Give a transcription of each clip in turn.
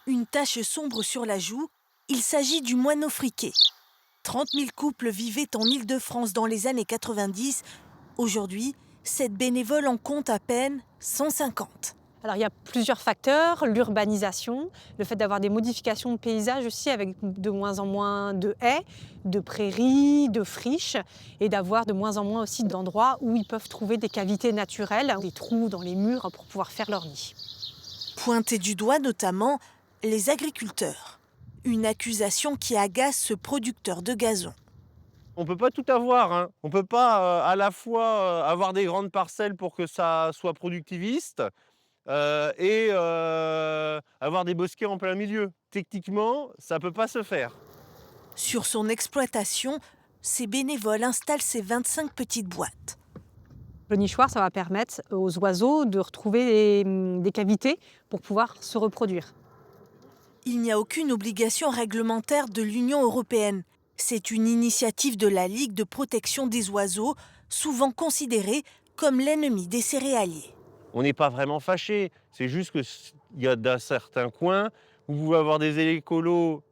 une tache sombre sur la joue, il s'agit du moineau friqué. 30 000 couples vivaient en Île-de-France dans les années 90. Aujourd'hui, cette bénévole en compte à peine 150. Alors il y a plusieurs facteurs, l'urbanisation, le fait d'avoir des modifications de paysage aussi avec de moins en moins de haies, de prairies, de friches et d'avoir de moins en moins aussi d'endroits où ils peuvent trouver des cavités naturelles, des trous dans les murs pour pouvoir faire leur nid. Pointés du doigt notamment les agriculteurs. Une accusation qui agace ce producteur de gazon. On peut pas tout avoir, hein. On peut pas, à la fois, avoir des grandes parcelles pour que ça soit productiviste, et avoir des bosquets en plein milieu. Techniquement, ça peut pas se faire. Sur son exploitation, ces bénévoles installent ces 25 petites boîtes. Le nichoir, ça va permettre aux oiseaux de retrouver des cavités pour pouvoir se reproduire. Il n'y a aucune obligation réglementaire de l'Union européenne. C'est une initiative de la Ligue de protection des oiseaux, souvent considérée comme l'ennemi des céréaliers. On n'est pas vraiment fâchés, c'est juste que il y a dans certains coins où vous pouvez avoir des écolos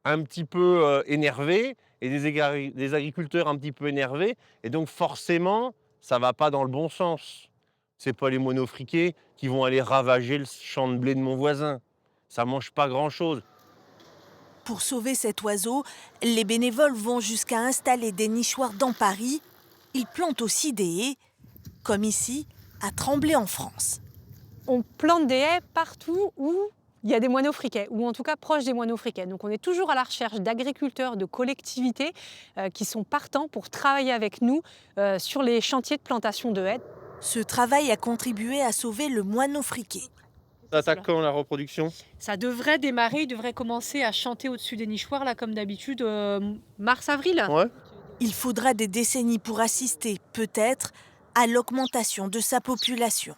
un petit peu, énervés et des agriculteurs un petit peu énervés et donc forcément, ça va pas dans le bon sens. C'est pas les monofriqués qui vont aller ravager le champ de blé de mon voisin. Ça mange pas grand-chose. Pour sauver cet oiseau, les bénévoles vont jusqu'à installer des nichoirs dans Paris. Ils plantent aussi des haies, comme ici, à Tremblay en France. On plante des haies partout où il y a des moineaux friquets, ou en tout cas proche des moineaux friquets. Donc on est toujours à la recherche d'agriculteurs, de collectivités qui sont partants pour travailler avec nous sur les chantiers de plantation de haies. Ce travail a contribué à sauver le moineau friqué. Ça attaque quand la reproduction? Ça devrait démarrer, il devrait commencer à chanter au-dessus des nichoirs, là, comme d'habitude, mars-avril. Ouais. Il faudra des décennies pour assister, peut-être, à l'augmentation de sa population.